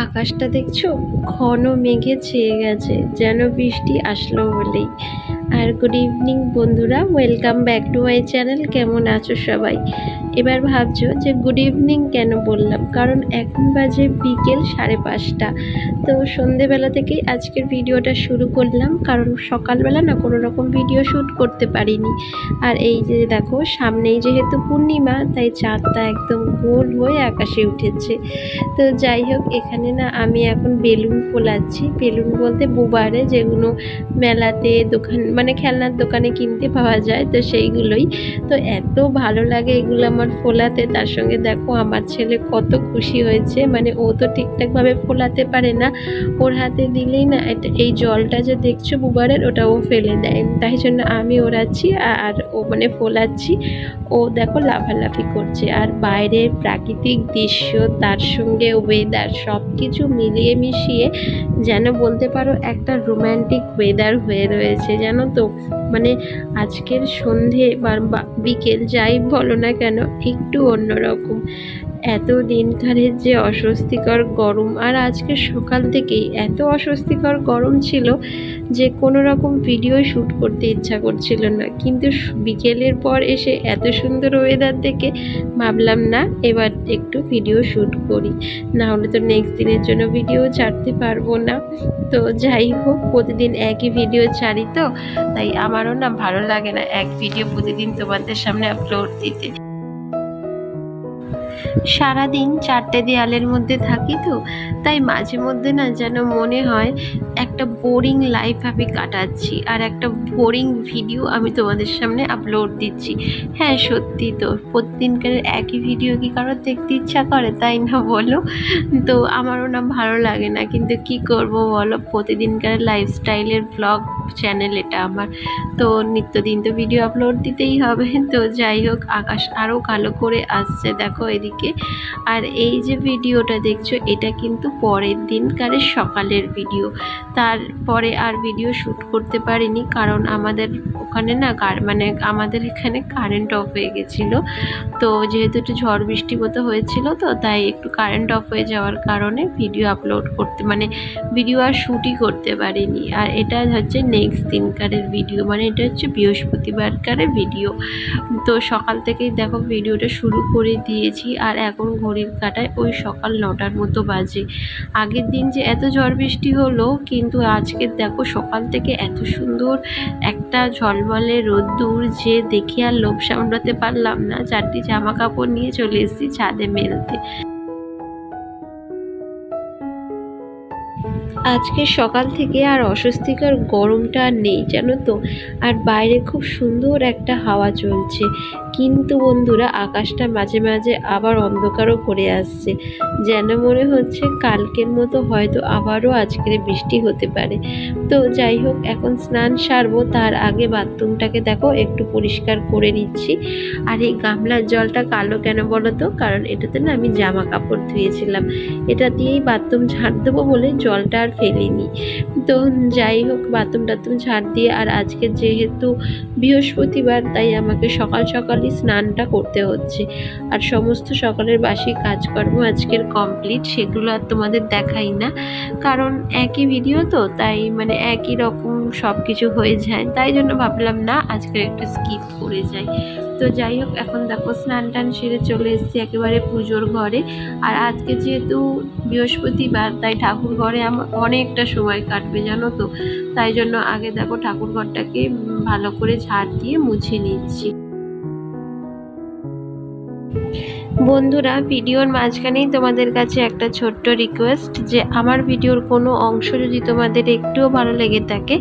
আকাশটা দেখছো, ঘন মেঘে ছেয়ে গেছে, যেন বৃষ্টি আসলো বলেই। আর গুড ইভিনিং বন্ধুরা, welcome back to my channel. কেমন আছো সবাই? এবার ভাবছো যে গুড ইভিনিং কেন বললাম, কারণ এখন বাজে বিকেল 5:30। তো সন্ধেবেলা থেকেই আজকের ভিডিওটা শুরু করলাম, কারণ সকালবেলা না কোনো রকম ভিডিও শ্যুট করতে পারিনি। আর এই যে দেখো, সামনেই যেহেতু পূর্ণিমা, তাই চাঁদটা একদম গোল হয়ে আকাশে উঠেছে। তো যাই হোক, এখানে না আমি এখন বেলুন ফোলাচ্ছি। বেলুন বলতে বুবারে, যেগুলো মেলাতে দোকান মানে খেলনার দোকানে কিনতে পাওয়া যায়, তো সেইগুলোই। তো এত ভালো লাগে এগুলো আমার ফোলাতে। তার সঙ্গে দেখো আমার ছেলে কত খুশি হয়েছে, মানে ও তো ঠিকঠাকভাবে ফোলাতে পারে না, ওর হাতে দিলেই না এই জলটা যে দেখছো বুবারের, ওটা ও ফেলে দেয়। তাই জন্য আমি ওড়াচ্ছি আর ও মানে ফোলাচ্ছি। ও দেখো লাফালাফি করছে। আর বাইরের প্রাকৃতিক দৃশ্য, তার সঙ্গে ওয়েদার, সব কিছু মিলিয়ে মিশিয়ে যেন বলতে পারো একটা রোম্যান্টিক ওয়েদার হয়ে রয়েছে, জানো তো। মানে আজকের সন্ধে বা বিকেল যাই বলো না কেন, একটু অন্যরকম। এত দিনকারের যে অস্বস্তিকর গরম, আর আজকে সকাল থেকেই এত অস্বস্তিকর গরম ছিল যে কোনো রকম ভিডিও শ্যুট করতে ইচ্ছা করছিল না। কিন্তু বিকেলের পর এসে এত সুন্দর ওয়েদার দেখে ভাবলাম না, এবার একটু ভিডিও শ্যুট করি, না হলে তো নেক্সট দিনের জন্য ভিডিও ছাড়তে পারবো না। তো যাই হোক, প্রতিদিন একই ভিডিও ছাড়ি, তো তাই আমারও না ভালো লাগে না এক ভিডিও প্রতিদিন তোমাদের সামনে আপলোড দিতে। সারাদিন চারটে দেয়ালের মধ্যে থাকি, তো তাই মাঝে মধ্যে না যেন মনে হয় একটা বোরিং লাইফ আমি কাটাচ্ছি, আর একটা বোরিং ভিডিও আমি তোমাদের সামনে আপলোড দিচ্ছি। হ্যাঁ সত্যি তো, প্রতিদিনকার একই ভিডিও কি কারোর দেখতে ইচ্ছা করে, তাই না বলো? তো আমারও না ভালো লাগে না, কিন্তু কি করব বলো, প্রতিদিনকার লাইফস্টাইলের ব্লগ চ্যানেল এটা আমার, তো নিত্যদিন তো ভিডিও আপলোড দিতেই হবে। তো যাই হোক, আকাশ আরও কালো করে আসছে দেখো এদিকে। আর এই যে ভিডিওটা দেখছো, এটা কিন্তু পরের দিনকারের সকালের ভিডিও। তারপরে আর ভিডিও শ্যুট করতে পারিনি, কারণ আমাদের ওখানে না মানে আমাদের এখানে কারেন্ট অফ হয়ে গেছিলো। তো যেহেতু একটু ঝড় বৃষ্টি মতো হয়েছিল, তো তাই একটু কারেন্ট অফ হয়ে যাওয়ার কারণে ভিডিও আপলোড করতে মানে ভিডিও আর শ্যুটই করতে পারিনি। আর এটা হচ্ছে নেক্সট দিনকারের ভিডিও, মানে এটা হচ্ছে বৃহস্পতিবারকারের ভিডিও। তো সকাল থেকেই দেখো ভিডিওটা শুরু করে দিয়েছি, আর এখন ঘড়ির কাঁটায় ওই সকাল 9টার মতো বাজে। আগের দিন যে এত ঝড় বৃষ্টি হলো, কিন্তু আজকে দেখো সকাল থেকে এত সুন্দর একটা ঝলমলে রোদ্দুর যে দেখে আর লোভ সামলাতে পারলাম না, চারটি জামা কাপড় নিয়ে চলে এসেছি ছাদে মেলতে। আজকে সকাল থেকে আর অস্বস্তিকর গরমটা আর নেই, জানো তো। আর বাইরে খুব সুন্দর একটা হাওয়া চলছে, কিন্তু বন্ধুরা আকাশটা মাঝে মাঝে আবার অন্ধকারও করে আসছে, যেন মনে হচ্ছে কালকের মতো হয়তো আবারও আজকের বৃষ্টি হতে পারে। তো যাই হোক, এখন স্নান সারবো, তার আগে বাথরুমটাকে দেখো একটু পরিষ্কার করে নিচ্ছি। আর এই গামলার জলটা কালো কেন বলো তো, কারণ এটাতে না আমি জামা কাপড় ধুয়েছিলাম, এটা দিয়েই বাথরুম ঝাড় দেবো বলে জলটা আর ফেলিনি। তো যাই হোক, বাথরুম টাথরুম ঝাড় দিয়ে, আর আজকে যেহেতু বৃহস্পতিবার, তাই আমাকে সকাল সকালই স্নানটা করতে হচ্ছে। আর সমস্ত সকালের বাসি কাজকর্ম আজকের কমপ্লিট, সেগুলো আর তোমাদের দেখাই না, কারণ একই ভিডিও তো, তাই মানে একই রকম সব কিছু হয়ে যায়, তাই জন্য ভাবলাম না আজকে একটু স্কিপ করে যাই। তো যাই হোক, এখন দেখো স্নান টান সেরে চলে এসেছি একেবারে পুজোর ঘরে। আর আজকে যেহেতু বৃহস্পতিবার, তাই ঠাকুর ঘরে আমার অনেকটা সময় কাটবে, জানো তো। তাই জন্য আগে দেখো ঠাকুর ঘরটাকে ভালো করে ঝাড় দিয়ে মুছে নিচ্ছি। বন্ধুরা, ভিডিওর মাঝখানেই তোমাদের কাছে একটা ছোট্ট রিকোয়েস্ট, যে আমার ভিডিওর কোনো অংশ যদি তোমাদের একটুও ভালো লেগে থাকে,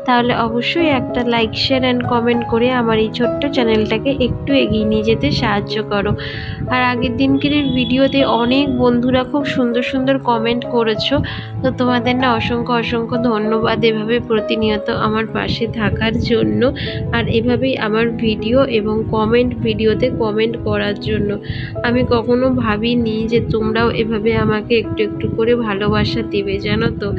তাহলে অবশ্যই একটা লাইক শেয়ার অ্যান্ড কমেন্ট করে আমার এই ছোট্ট চ্যানেলটাকে একটু এগিয়ে নিয়ে যেতে সাহায্য করো। আর আগের দিনকের ভিডিওতে অনেক বন্ধুরা খুব সুন্দর সুন্দর কমেন্ট করেছো, তো তোমাদের না অসংখ্য অসংখ্য ধন্যবাদ এভাবে প্রতিনিয়ত আমার পাশে থাকার জন্য, আর এভাবেই আমার ভিডিও এবং ভিডিওতে কমেন্ট করার জন্য। আমি কখনো ভাবিনি যে তোমরাও এভাবে আমাকে একটু একটু করে ভালোবাসা দেবে, জানো তো।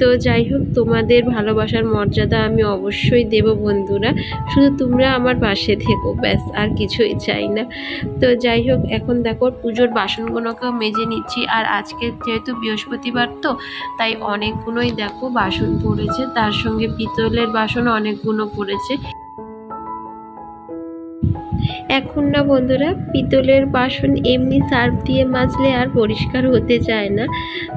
তো যাই হোক, তোমাদের ভালোবাসার মর্যাদা আমি অবশ্যই দেব বন্ধুরা, শুধু তোমরা আমার পাশে থেকো, ব্যাস, আর কিছুই চাই না। তো যাই হোক, এখন দেখো পুজোর বাসনগুলোকেও মেজে নিচ্ছি। আর আজকে যেহেতু বৃহস্পতিবার, তো তাই অনেকগুলোই দেখো বাসন পড়েছে, তার সঙ্গে পিতলের বাসন অনেকগুলো পড়েছে। এখন না বন্ধুরা, পিতলের বাসন এমনি সার্ফ দিয়ে মাজলে আর পরিষ্কার হতে চায় না,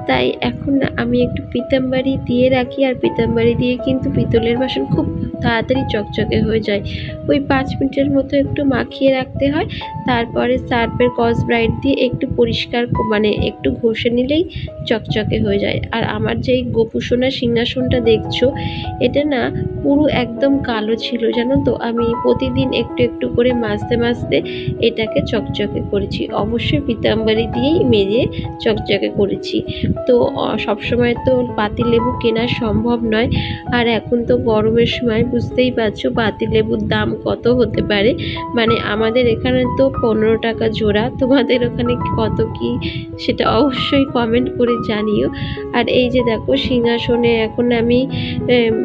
তাই এখন না আমি একটু পিতাম্বারি দিয়ে রাখি। আর পিতাম্বারি দিয়ে কিন্তু পিতলের বাসন খুব তাড়াতাড়ি চকচকে হয়ে যায়। ওই 5 মিনিটের মতো একটু মাখিয়ে রাখতে হয়, তারপরে সার্ফের কস ব্রাইট দিয়ে একটু পরিষ্কার মানে একটু ঘষে নিলেই চকচকে হয়ে যায়। আর আমার যেই গোপুসোনা সিংহাসনটা দেখছো, এটা না পুরো একদম কালো ছিল, জানো তো। আমি প্রতিদিন একটু একটু করে মাজতে মাজতে এটাকে চকচকে করেছি, অবশ্যই পিতাম্বরী দিয়েই মেজে চকচকে করেছি। তো সবসময় তো পাতিলেবু কেনা সম্ভব নয়, আর এখন তো গরমের সময় বুঝতেই পারছো পাতিলেবুর দাম কত হতে পারে। মানে আমাদের এখানে তো 15 টাকা জোড়া, তোমাদের ওখানে কত কি সেটা অবশ্যই কমেন্ট করে জানিও। আর এই যে দেখো সিংহাসনে এখন আমি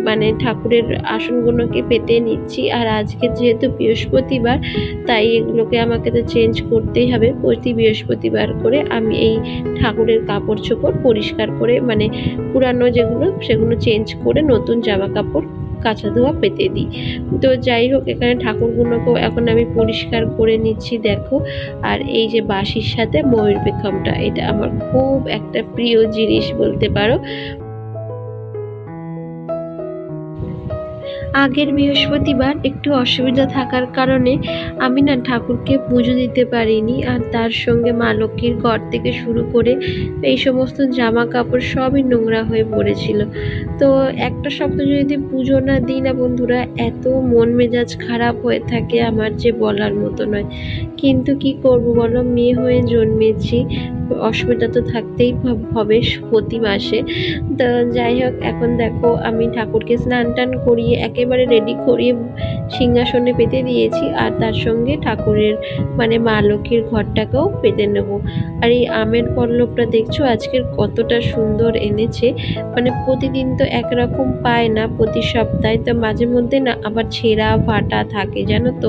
মানে ঠাকুরের আসনগুলোকে পেতে নিচ্ছি। আর আজকে যেহেতু বৃহস্পতিবার, তাই এগুলোকে আমাকে তো চেঞ্জ করতেই হবে। প্রতি বৃহস্পতিবার করে আমি এই ঠাকুরের কাপড় চোপড় পরিষ্কার করে, মানে পুরানো যেগুলো সেগুলো চেঞ্জ করে নতুন জামা কাপড় কাঁচা ধোয়া পেতে দিই। তো যাই হোক, এখানে ঠাকুরগুলোকেও এখন আমি পরিষ্কার করে নিচ্ছি দেখো। আর এই যে বাঁশির সাথে ময়ূর পেখমটা, এটা আমার খুব একটা প্রিয় জিনিস বলতে পারো। আগের বৃহস্পতিবার একটু অসুবিধা থাকার কারণে আমি না ঠাকুরকে পুজো দিতে পারিনি। আর তার সঙ্গে মা লক্ষ্মীর ঘর থেকে শুরু করে এই সমস্ত জামা কাপড় সবই নোংরা হয়ে পড়েছিল। তো একটা সপ্তাহ যদি পুজো না দিই না বন্ধুরা, এত মন মেজাজ খারাপ হয়ে থাকে আমার, যে বলার মতো নয়। কিন্তু কি করব বলো, মেয়ে হয়ে জন্মেছি, অসুবিধা তো থাকতেই হবে প্রতি মাসে। তো যাই হোক, এখন দেখো আমি ঠাকুরকে স্নান টান করিয়ে একেবারে রেডি করিয়ে সিংহাসনে পেতে দিয়েছি। আর তার সঙ্গে ঠাকুরের মানে মা লক্ষ্মীর ঘরটাকেও পেতে নেব। আর এই আমের পল্লবটা দেখছো আজকের কতটা সুন্দর এনেছে। মানে প্রতিদিন তো একরকম পায় না, প্রতি সপ্তাহে তো মাঝে মধ্যে না আবার ছেঁড়া ফাটা থাকে, জানো তো।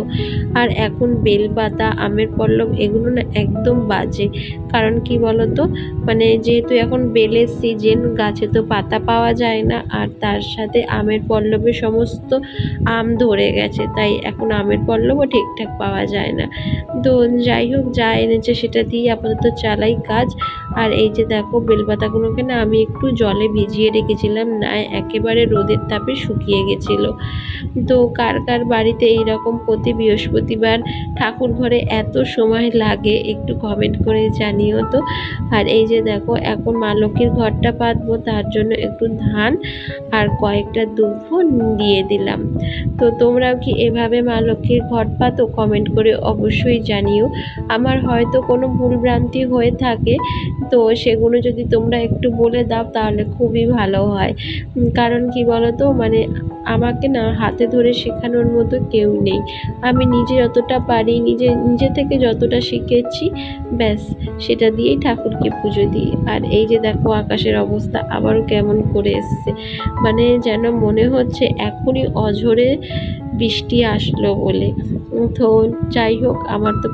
আর এখন বেলপাতা, আমের পল্লব এগুলো না একদম বাজে। কারণ কি বলতো, মানে যেহেতু এখন বেলের সিজন, গাছে তো পাতা পাওয়া যায় না, আর তার সাথে আমের পল্লবে সমস্ত আম ধরে গেছে, তাই এখন আমের পল্লবও ঠিকঠাক পাওয়া যায় না। তো যাই হোক, যা এনেছে সেটা দিয়ে আপাতত চালাই কাজ। আর এই যে দেখো বেলপাতাগুলোকে না আমি একটু জলে ভিজিয়ে রেখেছিলাম, না একেবারে রোদের তাপে শুকিয়ে গেছিলো। তো কার কার বাড়িতে এইরকম প্রতি বৃহস্পতিবার ঠাকুর ঘরে এত সময় লাগে একটু কমেন্ট করে জানিও তো। আর এই যে দেখো এখন মা লক্ষ্মীর ঘরটা পাতবো, তার জন্য একটু ধান আর কয়েকটা দুব্বো দিয়ে দিলাম। তো তোমরাও কি এভাবে মা লক্ষ্মীর ঘর পাতো? কমেন্ট করে অবশ্যই জানিও। আমার হয়তো কোনো ভুলভ্রান্তি হয়ে থাকে, তো সেগুলো যদি তোমরা একটু বলে দাও তাহলে খুবই ভালো হয়। কারণ কি বলো তো, মানে আমাকে না হাতে ধরে শেখানোর মতো কেউ নেই। আমি নিজে যতটা পারি, নিজে থেকে যতটা শিখেছি, ব্যাস সেটা দিয়েই ঠাকুরকে পুজো দিই। আর এই যে দেখো আকাশের অবস্থা আবারও কেমন করে এসছে, মানে যেন মনে হচ্ছে এখনই অঝোরে বৃষ্টি আসলো বলে। তো যাই হোক, আমার তো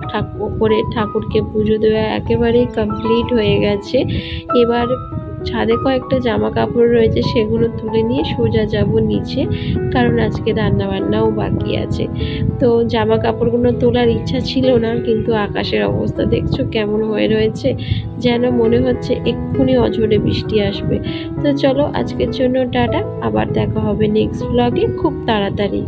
ঠাকুরকে পুজো দেওয়া একেবারেই কমপ্লিট হয়ে গেছে। এবার ছাদে কয়েকটা জামা কাপড় রয়েছে, সেগুলো তুলে নিয়ে সোজা যাব নিচে, কারণ আজকে রান্না বান্নাও বাকি আছে। তো জামা কাপড়গুলো তোলার ইচ্ছা ছিল না, কিন্তু আকাশের অবস্থা দেখছো কেমন হয়ে রয়েছে, যেন মনে হচ্ছে এক্ষুনি অঝোরে বৃষ্টি আসবে। তো চলো আজকের জন্য টাটা, আবার দেখা হবে নেক্সট ব্লগে খুব তাড়াতাড়ি।